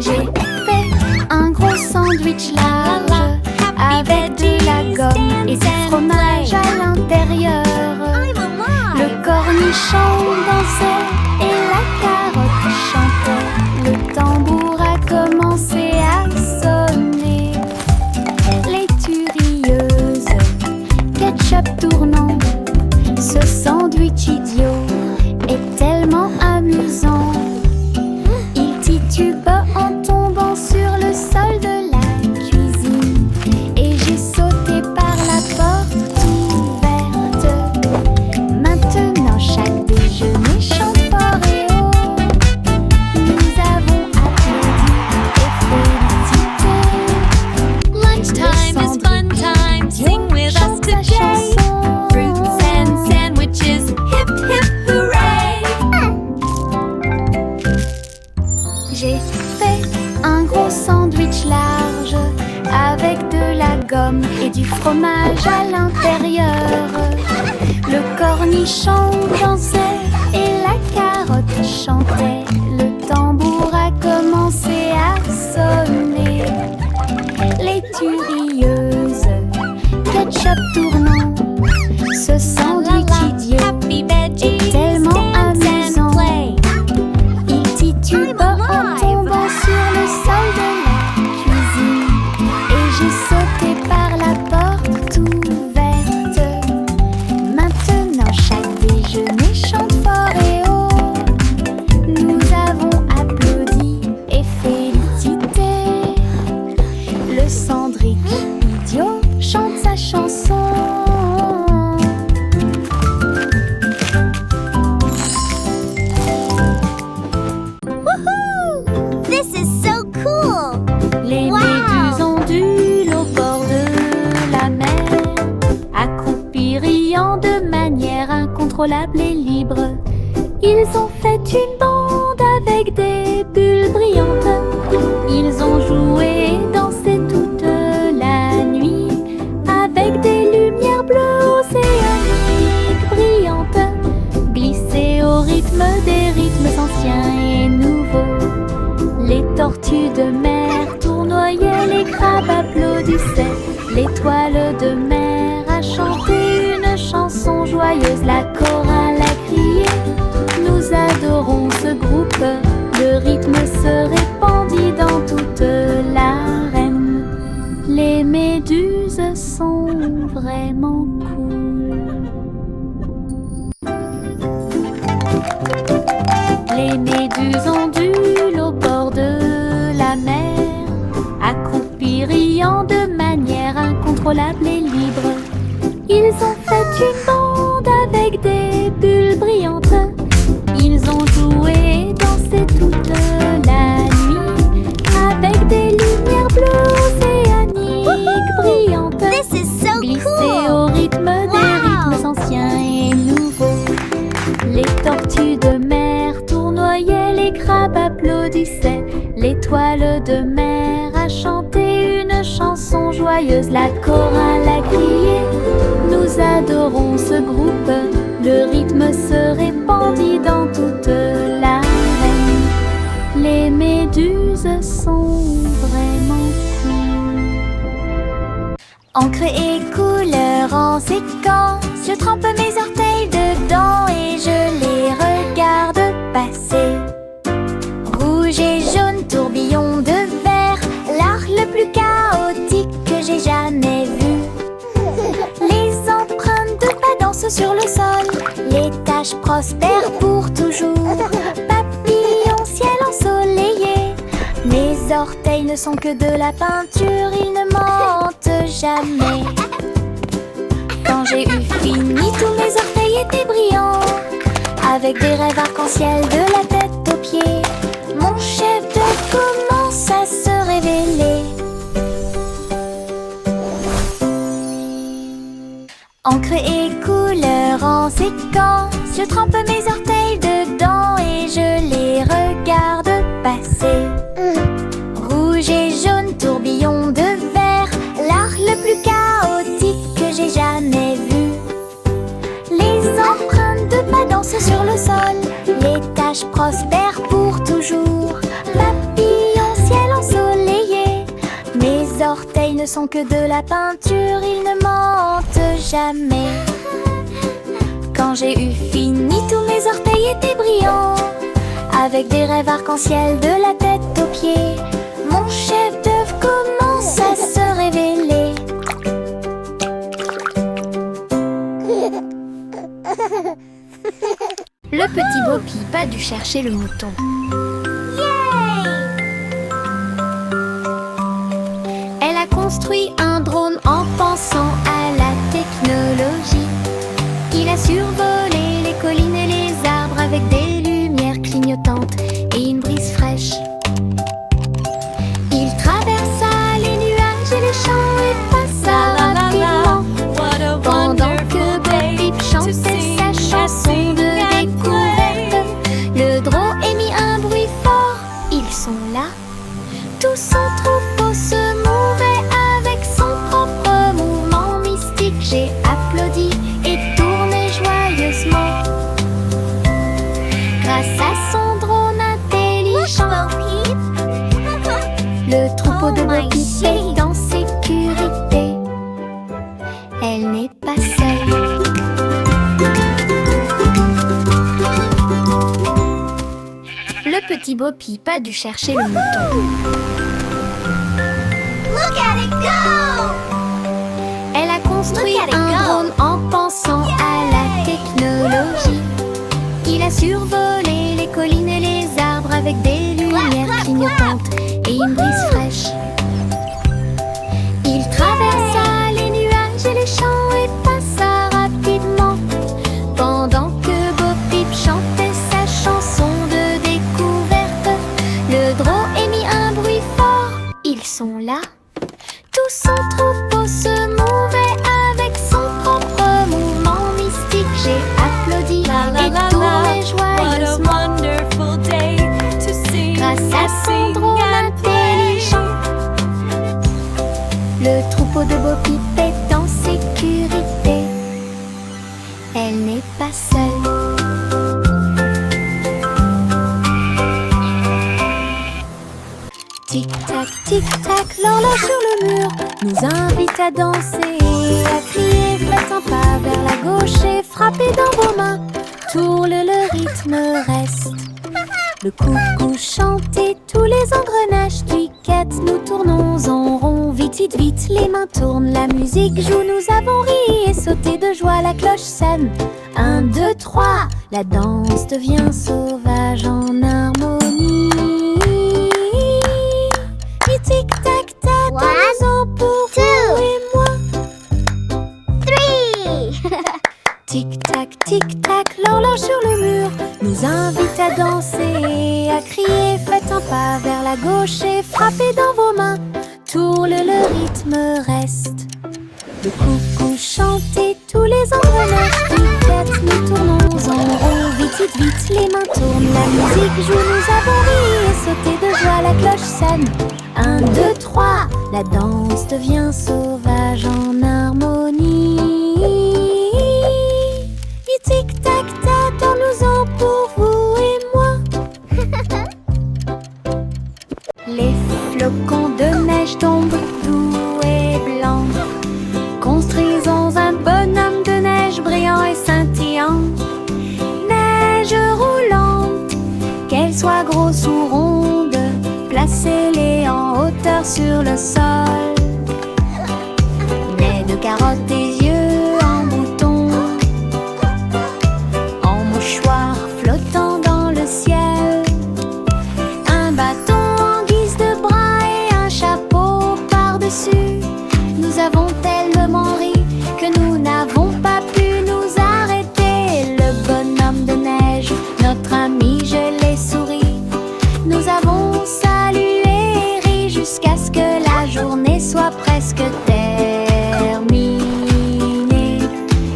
J'ai fait un gros sandwich large avec de la gomme et du fromage à l'intérieur. Le cornichon dansait et la carotte chantait. Le tambour a commencé à sonner. Les turieuses, ketchup tournant. Ce sandwich idiot est tellement amusant. Il titube en tombant sur le sol de la cuisine. Et j'ai sauté par la porte ouverte. Maintenant chaque déjeuner chante fort et haut. Nous avons applaudi et félicité. Lunchtime is fun time. Sing with us today. Fruits and sandwiches. Hip hip hooray! J'ai fait un gros sandwich large avec de la gomme et du fromage à l'intérieur. Le cornichon dansait et la carotte chantait. Le tambour a commencé à sonner. Les turieuses, ketchup tournant. Ce sandwich idiot Happy veggies. est tellement Dance amusant. and play. Il titube en tombant sur le sol de la cuisine. Et j'ai sauté par la porte ouverte. Maintenant chaque déjeuner chante fort et haut. Nous avons applaudi et félicité. Le sandwich idiot chante sa chanson. This is so cool. Les Wow! méduses ondulent au bord de la mer, accroupis riant de manière incontrôlable et libre. Ils ont fait une bande avec des bulles brillantes. Ils ont joué et dansé toute la nuit avec des lumières bleues océaniques brillantes, glissées au rythme des rythmes anciens et nouveaux. Les tortues de mer tournoyaient, les crabes applaudissaient. L'étoile de mer a chanté une chanson joyeuse. La chorale a crié, nous adorons ce groupe. Le rythme se répandit dans toute l'arène. Les méduses sont vraiment cool. Les méduses ondulent au bord de la mer, accroupis riant de manière incontrôlable et libre. Ils ont fait une bande avec des bulles brillantes. Ils ont joué et dansé toute la nuit avec des lumières bleues océaniques brillantes, This is so glissées cool. au rythme des rythmes anciens et nouveaux. Les tortues de mer tournoyaient, les crabes applaudissaient. L'étoile de mer a chanté une chanson joyeuse. La chorale a crié, nous adorons ce groupe. Le rythme se répandit dans toute l'arène. Les méduses sont vraiment cool. Encre et couleur en séquence, je trempe mes orteils dedans et je les regarde passer. Rouge et jaune, tourbillon de verre, l'art le plus chaotique que j'ai jamais vu. Les empreintes de pas dansent sur le sol, les taches prospèrent pour toujours. Papillon, ciel ensoleillé, mes orteils ne sont que de la peinture, ils ne mentent jamais. Quand j'ai eu fini, tous mes orteils étaient brillants, avec des rêves arc-en-ciel de la tête aux pieds. Mon chef d'œuvre commence à se révéler. Encre et couleur en séquence, je trempe mes orteils dedans et je les regarde passer. Rouge et jaune, tourbillon de verre, l'art le plus chaotique que j'ai jamais vu. Les empreintes de pas dansent sur le sol, les taches prospèrent pour toujours. Papillon, ciel orteils ne sont que de la peinture, ils ne mentent jamais. Quand j'ai eu fini, tous mes orteils étaient brillants, avec des rêves arc-en-ciel de la tête aux pieds. Mon chef-d'œuvre commence à se révéler. Le petit Bo Peep a dû chercher le mouton. Elle a construit un drone en pensant à la technologie. Il a survolé les collines et les arbres avec des lumières clignotantes et une brise fraîche. Il traversa les nuages et les champs et passa rapidement, pendant que Bo Peep chantait sa chanson de découverte. Le drone émit un bruit fort, ils sont là. Tout son troupeau se mouvait avec son propre mouvement mystique. J'ai applaudi et tourné joyeusement. Grâce à son drone intelligent, le troupeau de Bo Peep est en sécurité. Elle n'est pas seule. Le petit Bo Peep a dû chercher le mouton. Look at it go! Elle a construit un drone en pensant à la technologie. Il a survolé les collines et les arbres avec des lumières clignotantes et une brise fraîche. Il traversa les nuages et les champs et passa rapidement, pendant que Bo Peep chantait sa chanson de découverte. Le drone émit un bruit fort, ils sont là. Tout son troupeau se mouvait avec son propre mouvement mystique. J'ai applaudi et tourné joyeusement. Grâce à son drone intelligent, le troupeau de Bo Peep est en sécurité. Elle n'est pas seule. Tic-tac, tic-tac, l'horloge sur le mur nous invite à danser et à crier. Faites un pas vers la gauche et frappez dans vos mains. Tourne, le rythme reste. Le coucou chante et tous les engrenages cliquettent. Nous tournons en rond, vite, vite, vite. Les mains tournent, la musique joue. Nous avons ri et sauté de joie. La cloche sonne. 1, 2, 3. La danse devient sauvage en harmonie. Tic-tac-tac, dansons pour vous et moi. 3. Tic-tac, tic-tac, l'horloge sur le mur nous invite à danser et à crier. Faites un pas vers la gauche et frappez dans vos mains. Tourne, le rythme reste. Le coucou chante et tous les engrenages cliquettent. Nous tournons en rond, vite, vite, vite. Les mains tournent, la musique joue. Nous avons ri et sauté de joie. La cloche sonne. 1, 2, 3. La danse devient sauvage en harmonie. Et tic-tac-tac, dansons pour vous et moi. Les flocons de neige tombent doux et blancs. Construisons un bonhomme de neige brillant et scintillant. Neige roulante, qu'elle soit grosse ou ronde, placez-les en hauteur sur le sol. Nez de carottes et yeux en bouton, en mouchoir flottant dans le ciel. Un bâton en guise de bras et un chapeau par-dessus. Nous avons tellement ri que nous n'avons pas pu nous arrêter. Le bonhomme de neige, notre ami, je l'ai souri. Nous avons salué et ri jusqu'à ce que la journée soit presque terminée.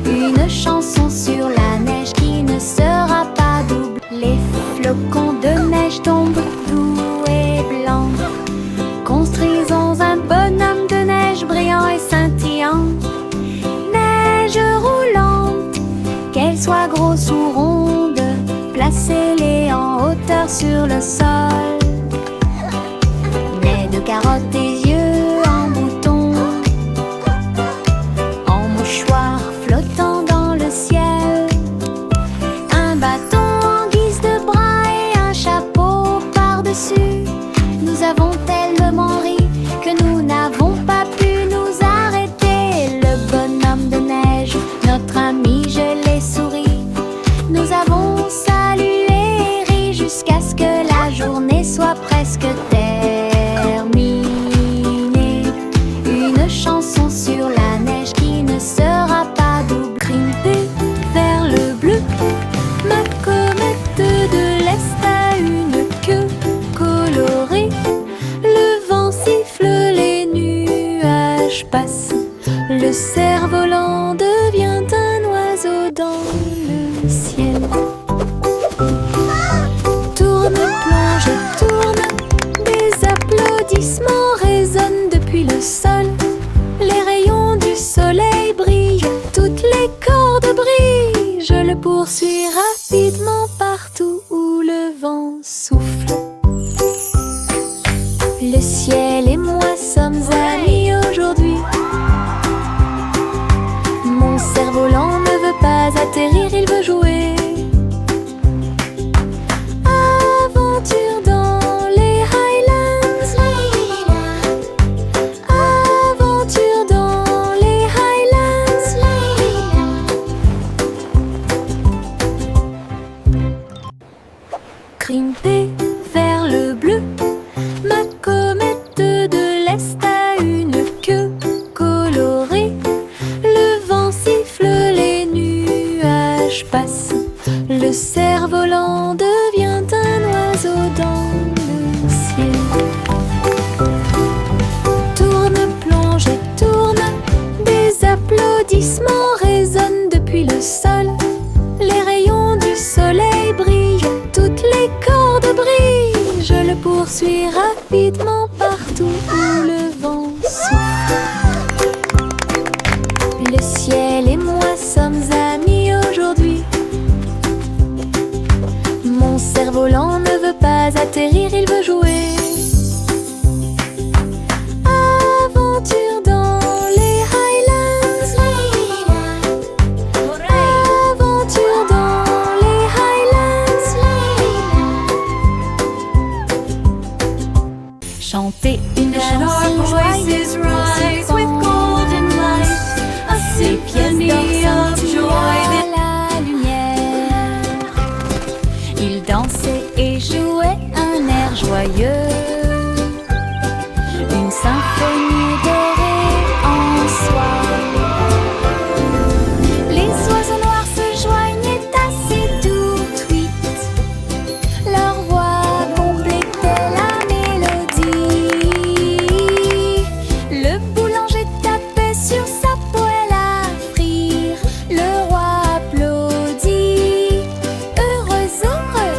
Une chanson sur la neige qui ne sera pas double. Les flocons de neige tombent doux et blancs. Construisons un bonhomme de neige brillant et scintillant. Neige roulante, qu'elle soit grosse ou ronde, placez-les en hauteur sur le sol. Nez de carottes et yeux en bouton, Le cerf-volant devient un oiseau dans le ciel. Tourne, plonge, tourne, des applaudissements résonnent depuis le sol. Les rayons du soleil brillent, toutes les cordes brillent. Je le poursuis rapidement partout où le vent souffle. Le ciel et moi sommes amis aujourd'hui. Mon cerf-volant ne veut pas atterrir, il veut jouer. Aventure dans les Highlands. Aventure dans les Highlands. Grimper vers le bleu. Ma comète de l'Est a une queue colorée. Le vent siffle, les nuages passent. Le cerf-volant devient un oiseau dans le ciel. Tourne, plonge et tourne, des applaudissements résonnent depuis le sol. Les rayons du soleil brillent, toutes les cordes brillent. Je le poursuis rapidement partout où le vent souffle. Le ciel et moi sommes amis aujourd'hui. Mon cerf-volant ne veut pas atterrir, il veut jouer. Aventure dans les Highlands. Aventure dans les Highlands. Chanter une chanson joyeuse rise with golden light, a symphony of joy that à la lumière. Il dansait et jouait un air joyeux, une symphonie dorée en soi. Les oiseaux noirs se joignaient assez tout vite. Leur voix complétait la mélodie. Le boulanger tapait sur sa poêle à frire. Le roi applaudit, heureux, heureux.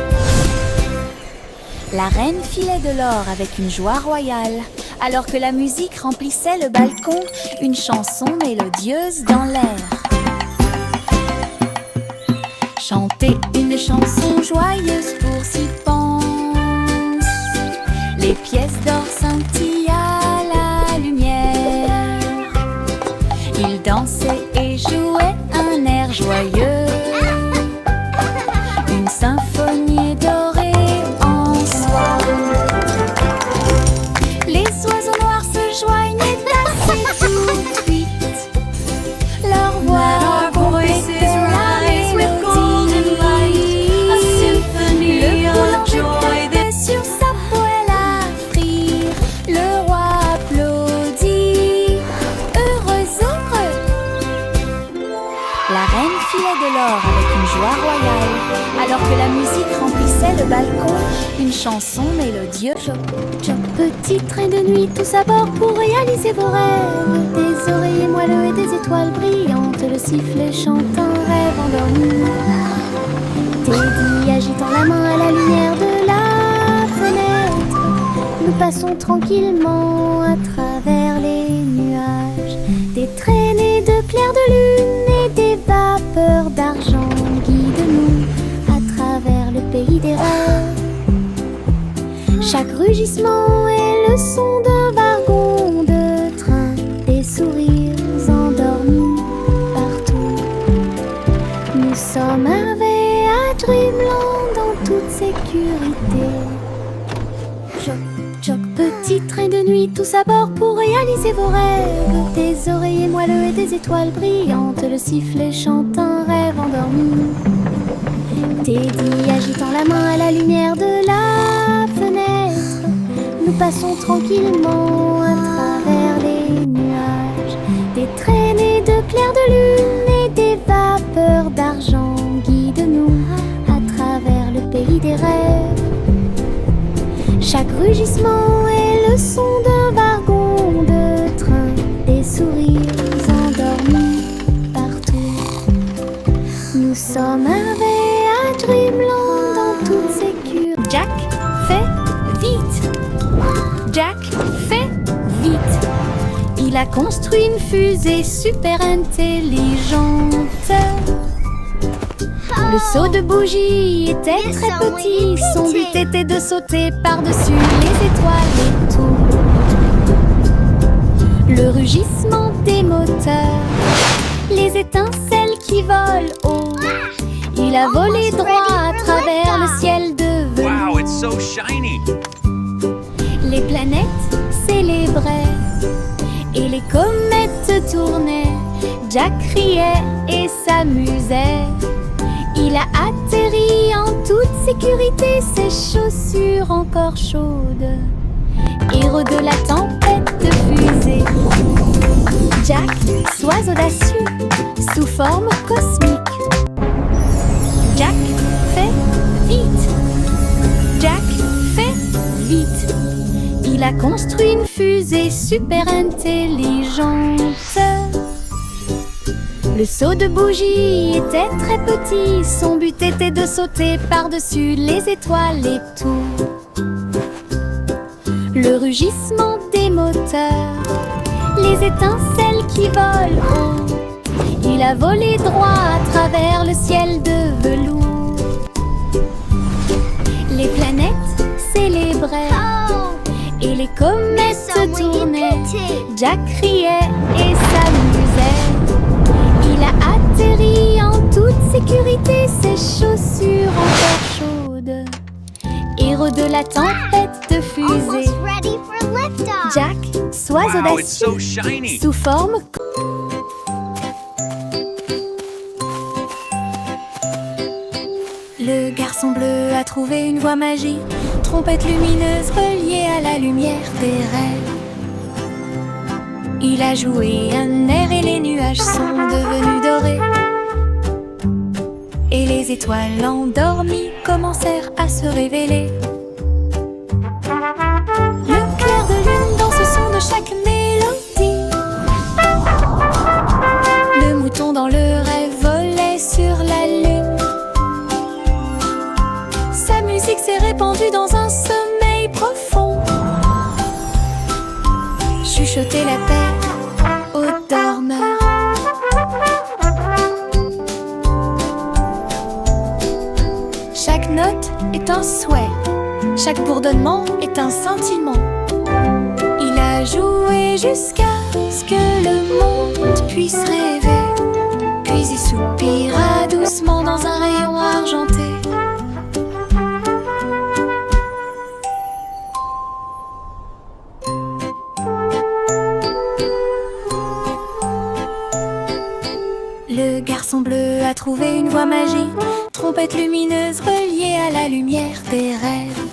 La reine filait de l'or avec une joie royale. Alors que la musique remplissait le balcon, une chanson mélodieuse dans l'air. Chanter une chanson joyeuse pour s'y pense. Les pièces d'or scintillent à la lumière. Ils dansaient et jouaient un air joyeux. Une symphonie dorée en soi. Les oiseaux noirs se joignaient assez tout vite. Leur voix complétait la mélodie. Le boulanger tapait sur sa poêle à frire. Le roi applaudit, heureux, heureux. La reine filait de l'or avec une joie royale. Alors que la musique remplissait le balcon, une chanson mélodieuse. Choc, choc, petit train de nuit, tous à bord pour réaliser vos rêves. Des oreillers moelleux et des étoiles brillantes, le sifflet chante un rêve endormi. Teddy agitant la main à la lumière de la fenêtre. Nous passons tranquillement à travers les nuages. Des traînées de clairs de lune et des vapeurs d'argent guident-nous à travers le pays des rêves. Chaque rugissement est le son d'un wagon de train, des sourires endormis partout. Nous sommes arrivés à Dreamland en toute sécurité. Choc, choc, petit train de nuit, tous à bord pour réaliser vos rêves. Des oreillers moelleux et des étoiles brillantes, le sifflet chante un rêve endormi. Teddy agitant la main à la lumière de la fenêtre. Nous passons tranquillement à travers les nuages. Des traînées de clairs de lune et des vapeurs d'argent guident-nous à travers le pays des rêves. Chaque rugissement est le son d'un wagon de train, des sourires endormis. fait vite. Il a construit une fusée super intelligente. Le seau de bougie était très petit. Son but était de sauter par-dessus les étoiles et tout. Le rugissement des moteurs, les étincelles qui volent haut. Il a volé droit à travers le ciel de velours. Wow, it's so shiny. Les planètes célébraient et les comètes tournaient. Jack riait et s'amusait. Il a atterri en toute sécurité, ses chaussures encore chaudes. Héros de la tempête de fusée. Jack, sois audacieux, sous forme cosmique. Jack, fait vite. Jack, fait vite. Il a construit une fusée super intelligente. Le seau de bougie était très petit. Son but était de sauter par-dessus les étoiles et tout. Le rugissement des moteurs, les étincelles qui volent haut. Il a volé droit à travers le ciel de velours. Les planètes célébraient et les comètes tournaient. Jack riait et s'amusait. Il a atterri en toute sécurité, ses chaussures encore chaudes. Héros de la tempête de fusée. Jack, sois Wow, it's so audacieux, shiny. sous forme. Le garçon bleu a trouvé une voie magique, trompette lumineuse reliée à la lumière des rêves. Il a joué un air et les nuages sont devenus dorés. Et les étoiles endormies commencèrent à se révéler. Le clair de lune dans ce son de chaque mélodie. Le mouton dans le rêve volait sur la lune. Sa musique s'est répandue dans un sommeil profond. Chuchoter la paix aux dormeurs. Chaque note est un souhait, chaque bourdonnement est un sentiment. Il a joué jusqu'à ce que le monde puisse rêver. Puis il soupira doucement dans un rayon argenté. Le garçon bleu a trouvé une voie magique, trompette lumineuse reliée à la lumière des rêves.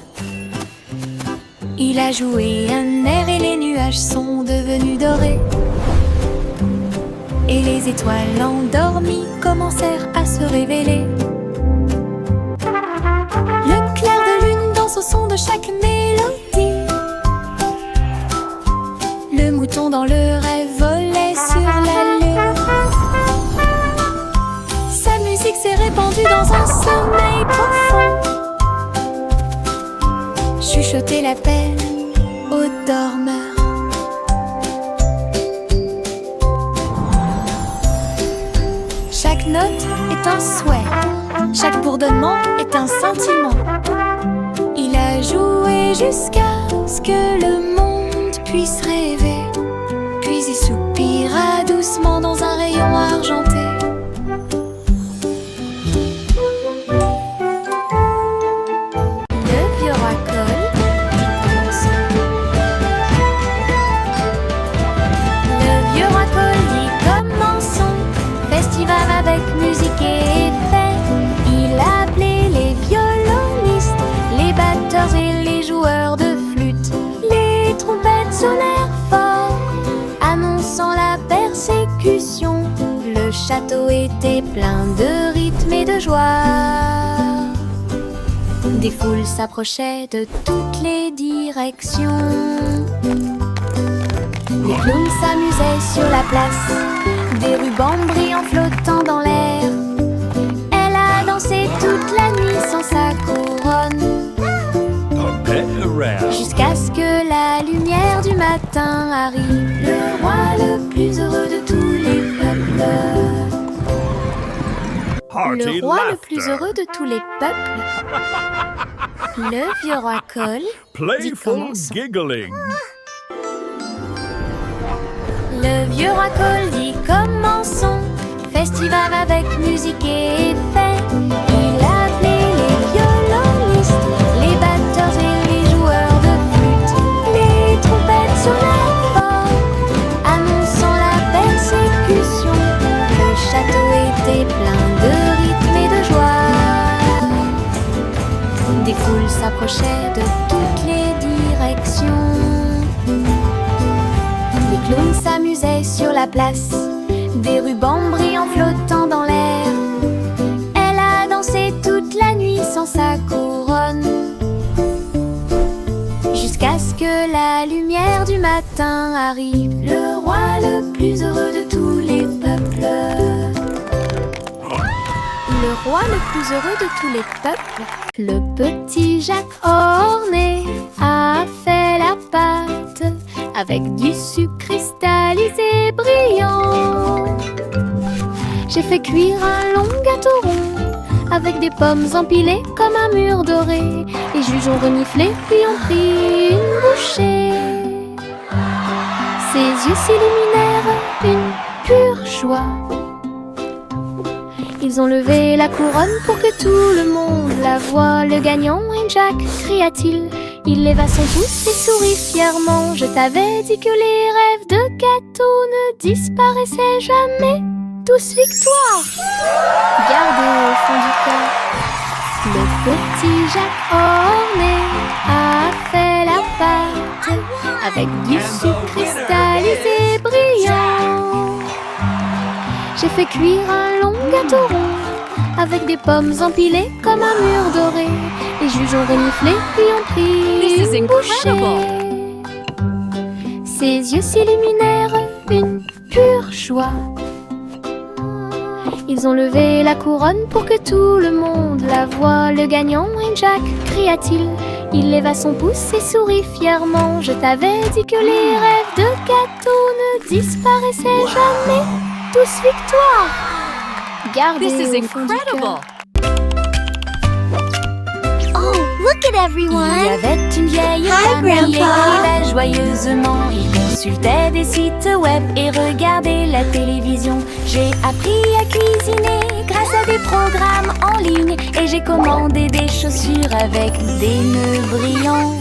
Il a joué un air et les nuages sont devenus dorés. Et les étoiles endormies commencèrent à se révéler. Le clair de lune danse au son de chaque mélodie. Le mouton dans le rêve volait sur la lune. Sa musique s'est répandue dans un sommeil profond. Chuchoter la paix aux dormeurs. Chaque note est un souhait, chaque bourdonnement est un sentiment. Il a joué jusqu'à ce que le monde puisse rêver. Puis il soupira doucement dans un rayon argenté. Le vieux racole dit Le vieux racole dit commençons. Festival avec musique et effet. Il a appelé les violonistes, les batteurs et les joueurs de flûte. Les trompettes sonnèrent fort, annonçant la persécution. Le château était plein de rythme et de joie. Des foules s'approchaient de toutes les directions. Les clowns s'amusaient sur la place, des rubans brillants flottant dans l'air. Elle a dansé toute la nuit sans sa couronne, jusqu'à ce que la lumière du matin arrive le roi le plus heureux de tous les peuples. Le roi le plus heureux de tous les peuples. Le vieux roi Cole dit Playful commençons. giggling. Le vieux roi Cole dit commençons. Festival avec musique et effets. Il a appelé les violonistes, les batteurs et les joueurs de flûte, les trompettes sur la forme, annonçant la persécution. Le château était plein de rythme et de joie. Des foules s'approchaient de toutes les directions. Les clowns s'amusaient sur la place, des rubans brillants flottant dans l'air. Elle a dansé toute la nuit sans sa couronne, jusqu'à ce que la lumière du matin arrive. Le roi le plus heureux de tous les peuples. Le roi le plus heureux de tous les peuples. Le petit Jacques orné a fait la pâte avec du sucre cristallisé brillant. J'ai fait cuire un long gâteau rond avec des pommes empilées comme un mur doré. Les juges ont reniflé puis ont pris une bouchée. Ses yeux s'illuminèrent une pure joie. Ils ont levé la couronne pour que tout le monde la voie. Le gagnant est Jack, cria-t-il. Il leva son pouce et sourit fièrement. Je t'avais dit que les rêves de gâteau ne disparaissaient jamais. Tous victoire! Gardez au fond du cœur. Le petit Jacques orné a fait la pâte avec du sucre cristallisé brillant. J'ai fait cuire un long gâteau rond avec des pommes empilées comme un mur doré. Les juges ont reniflé puis ont pris une bouchée. Ses yeux s'illuminèrent une pure joie. Ils ont levé la couronne pour que tout le monde la voie. Le gagnant est Jack, cria-t-il. Il leva son pouce et sourit fièrement. Je t'avais dit que les rêves de gâteau ne disparaissaient jamais. Tous victoire! Gardez This is au fond du incredible! cœur. Oh, look at Il y everyone. avait une vieille Hi, femme qui Grandpa. écrivait joyeusement. Il consultait des sites web et regardait la télévision. J'ai appris à cuisiner grâce à des programmes en ligne. Et j'ai commandé des chaussures avec des nœuds brillants.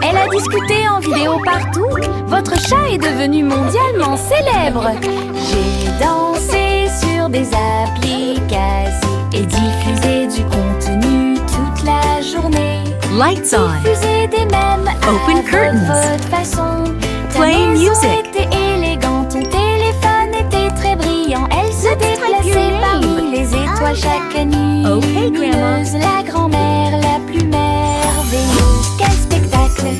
Elle a discuté en vidéo partout. Votre chat est devenu mondialement célèbre. J'ai dansé sur des applications et diffusé du contenu toute la journée. Lights on. Diffuser des mèmes Open à curtains. votre façon. Ta Play maison music. était élégante, ton téléphone était très brillant. Elle se déplaçait parmi les étoiles chaque nuit. Okay, Grandma. Lumineuse, la grand-mère la plus merveilleuse. Quel spectacle!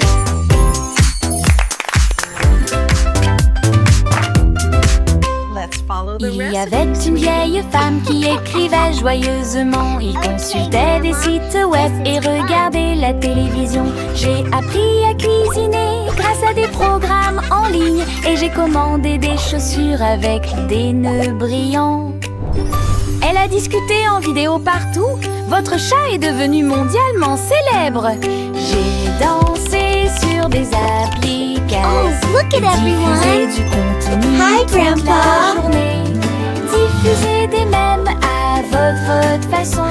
Let's follow the Il y avait une vieille femme qui écrivait joyeusement. Il consultait des sites web et regardait la télévision. J'ai appris à cuisiner grâce à des programmes en ligne. Et j'ai commandé des chaussures avec des nœuds brillants. Elle a discuté en vidéo partout. Votre chat est devenu mondialement célèbre. J'ai dansé sur des applications. Oh, look at everyone. Diffusé du contenu Hi, toute la Grandpa. journée. Diffuser des mèmes à votre façon.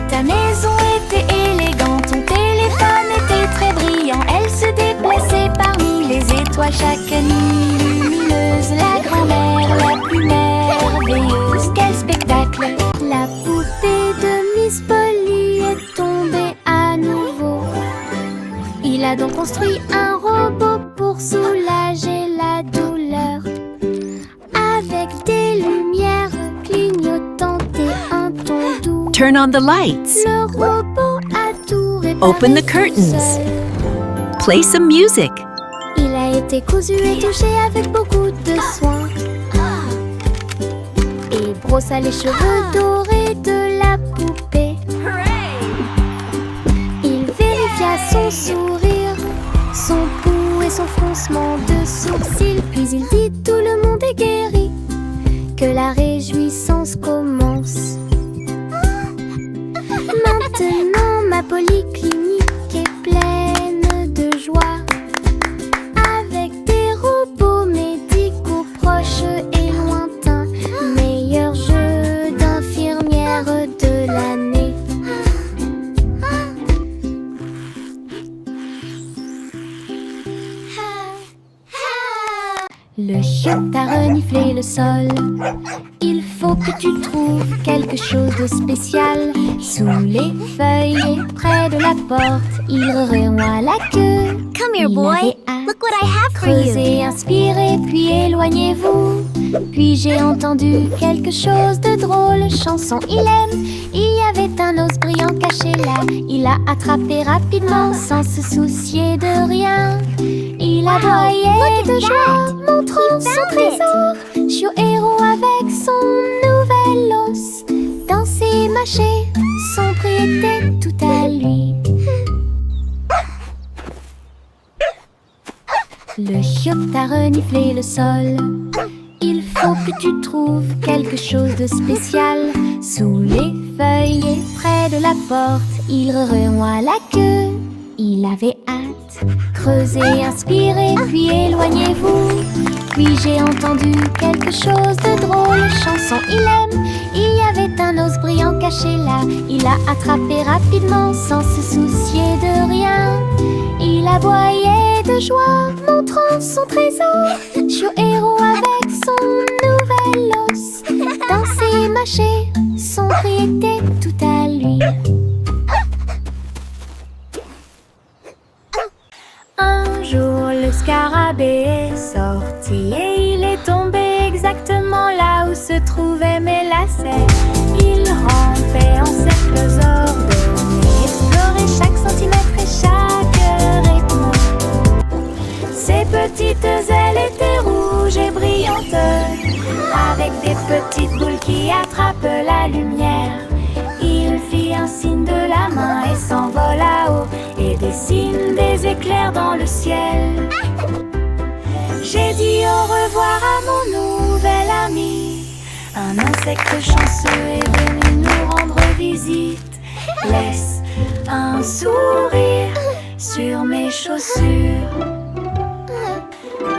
Ta maison était élégante, ton téléphone était très brillant. Elle se déplaçait parmi les étoiles chaque nuit. Lumineuse, la grand-mère la plus merveilleuse. Quel spectacle! La poupée de Miss Polly est tombée à nouveau. Il a donc construit un robot pour soulager la douleur. Avec des lumières clignotantes et un ton doux. Turn on the lights. Le robot a tout réparé Open the tout curtains. seul. Play some music. Il a été cousu et touché avec beaucoup de soin. Et brossa les cheveux dorés de la poupée. Il vérifia son sourire, son pouls et son froncement de sourcils. Puis il dit tout le monde est guéri, que la réjouissance commence. Maintenant ma polyclinique est pleine de joie, avec des robots médicaux proches et lointains, meilleur jeu d'infirmière de l'année. Le chiotte a reniflé le sol. Il faut que tu trouves quelque chose de spécial. Sous les feuilles et près de la porte, il reroie la queue. Come here, Il boy. avait hâte. Look what I have for you. Creusez, inspirez, puis éloignez-vous. Puis j'ai entendu quelque chose de drôle. Chanson, il aime. Il y avait un os brillant caché là. Il l'a attrapé rapidement sans se soucier de rien. Il aboyait de joie, montrant son trésor. Chiot héros avec son nouvel os. Danser, mâcher, son prix était tout à lui. Le chiotte a reniflé le sol. Il faut que tu trouves quelque chose de spécial. Sous les feuilles et près de la porte, il reroie la queue. Il avait hâte. Creusez, inspirez, puis éloignez-vous. Puis j'ai entendu quelque chose de drôle. Chanson, il aime. Il y avait un os brillant caché là. Il l'a attrapé rapidement sans se soucier de rien. Il aboyait de joie, montrant son trésor. Chiot héros avec son nouvel os. Danser, mâcher, son prix était tout à lui. Un jour, le scarabée est sorti et il est tombé exactement là où se trouvaient mes lacets. Il rampait en cercles ordonnés, explorait chaque centimètre et chaque rythme. Ses petites ailes étaient rouges et brillantes, avec des petites boules qui attrapent la lumière. Il fit un signe de la main et s'envola haut et dessine des éclairs dans le ciel. J'ai dit au revoir à mon nouvel ami. Un insecte chanceux est venu nous rendre visite. Laisse un sourire sur mes chaussures.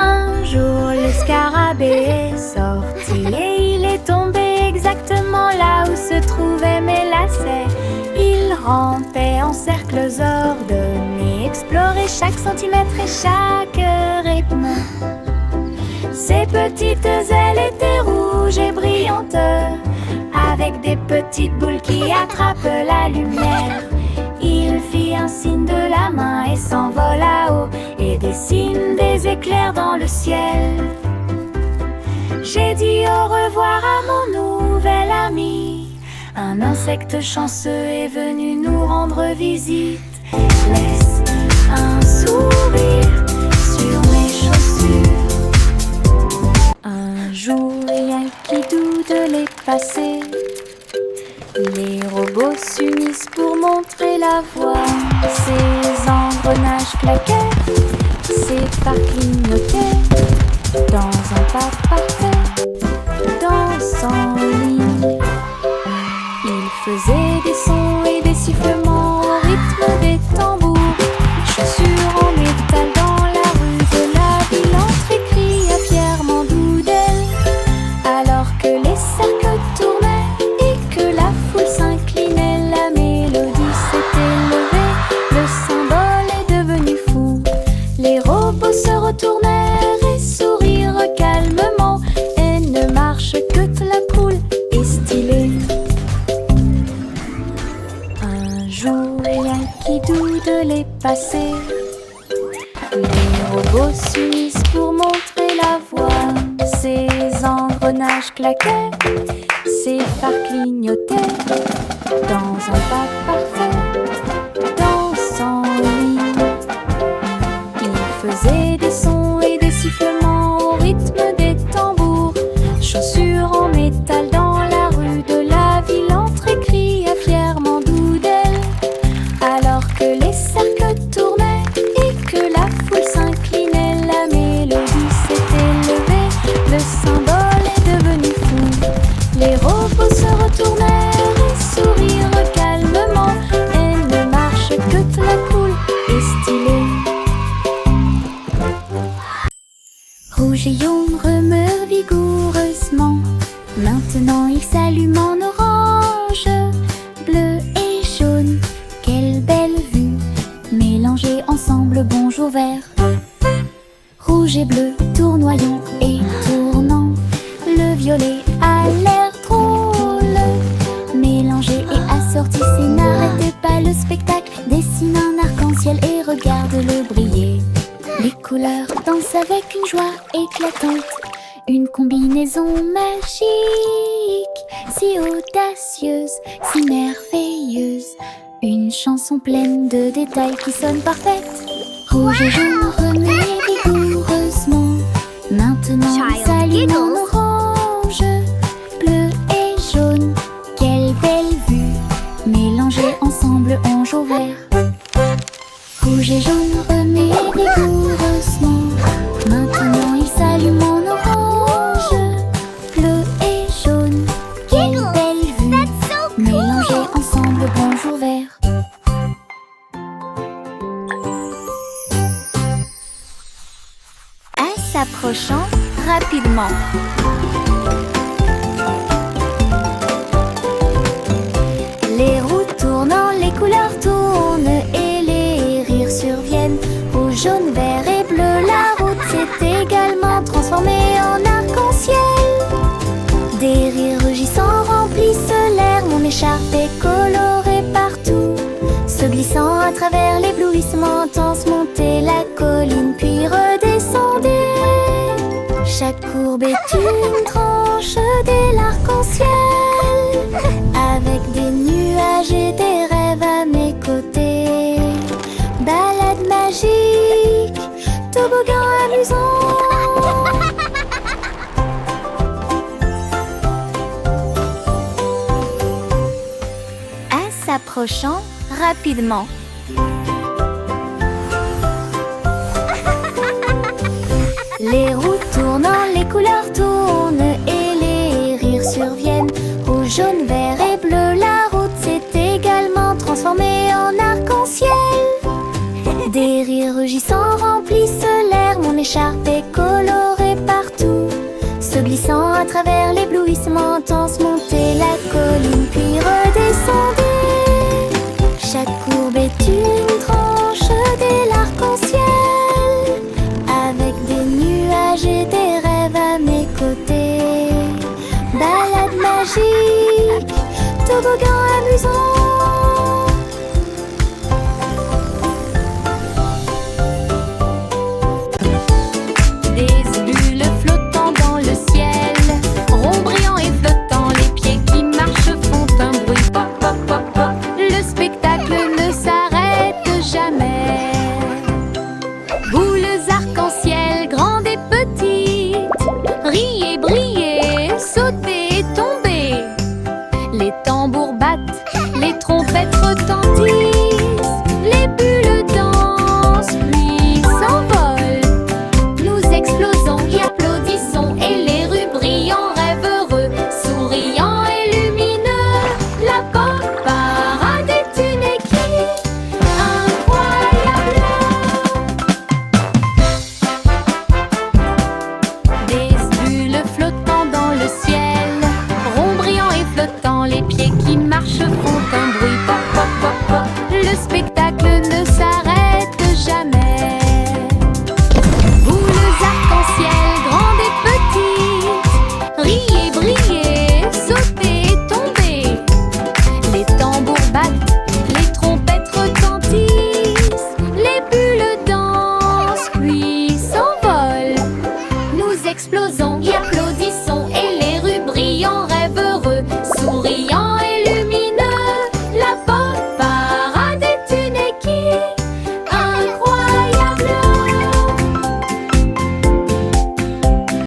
Un jour, le scarabée est sorti et il est tombé exactement là où se trouvaient mes lacets. Il rampait en cercles ordonnés, explorait chaque centimètre et chaque rythme. Ses petites ailes étaient rouges et brillantes, avec des petites boules qui attrapent la lumière. Il fit un signe de la main et s'envola haut et dessine des éclairs dans le ciel. J'ai dit au revoir à mon nouvel ami. Un insecte chanceux est venu nous rendre visite. Laisse un sourire sur mes chaussures. Un jour, il y a qui doute les passés. Les robots s'unissent pour montrer la voie. Ces engrenages claquaient, ces phares clignotaient. Dans un pas parfait, dansant en ligne, il faisait des sons et des sifflements au rythme des tambours. Chaussures en métal dans la rue de la ville, entre cria fièrement d'Oudel. Alors que les cercles tournaient et que la foule s'inclinait, la mélodie s'était levée, le symbole est devenu fou. Les robots se retournèrent et sourirent calmement, et ne marche que la poule est stylée. Un jour, il y a qui doute les passés. Les robots s'unissent pour montrer la voie. Ces engrenages claquaient, ces phares clignotaient. Dans un pas parfait, dansant en ligne, il faisait des sons et des sifflements au rythme des tambours. Chaussures en métal dans la rue de la ville, entre cria fièrement d'Oudel. Alors que les cercles tournaient et que la foule s'inclinait, Rouge et jaune remeurent vigoureusement. Maintenant ils s'allument en orange. Bleu et jaune, quelle belle vue. Mélangés ensemble, bonjour vert. Rouge et bleu, tournoyant et tournant. Le violet a l'air drôle. Mélangé et assorti, c'est n'arrêtez pas le spectacle. Dessine un arc-en-ciel et regarde-le briller. Les couleurs dansent avec une joie éclatante. Une combinaison magique, si audacieuse, si merveilleuse. Une chanson pleine de détails qui sonne parfaite. Rouge et jaune remuent vigoureusement. Maintenant ils s'allument en orange. Bleu et jaune, quelle belle vue. Mélangés ensemble, on joue au vert. Rouge et jaune remuent vigoureusement. Maintenant ils s'allument en orange. Bleu et jaune, quelle belle vue. Mélangés ensemble, bonjour vert. S'approchant rapidement. Les roues tournant, les couleurs tournent et les rires surviennent. Rouge, jaune, vert et bleu, la route s'est également transformée en arc-en-ciel. Des rires rugissants remplissent l'air, mon écharpe est colorée partout. Se glissant à travers l'éblouissement intense, monter la colline puis redescendez. Chaque courbe est une tranche de l'arc-en-ciel. Avec des nuages et des rêves à mes côtés. Balade magique, toboggan amusant. À s'approchant rapidement. Les roues tournant, les couleurs tournent et les rires surviennent. Rouge, jaune, vert et bleu, la route s'est également transformée en arc-en-ciel. Des rires rugissants remplissent l'air, mon écharpe est colorée partout. Se glissant à travers l'éblouissement intense, montez la colline puis redescendez. Chaque courbe est une tranche de l'arc-en-ciel. Avec des nuages et des rêves à mes côtés. Balade magique, toboggan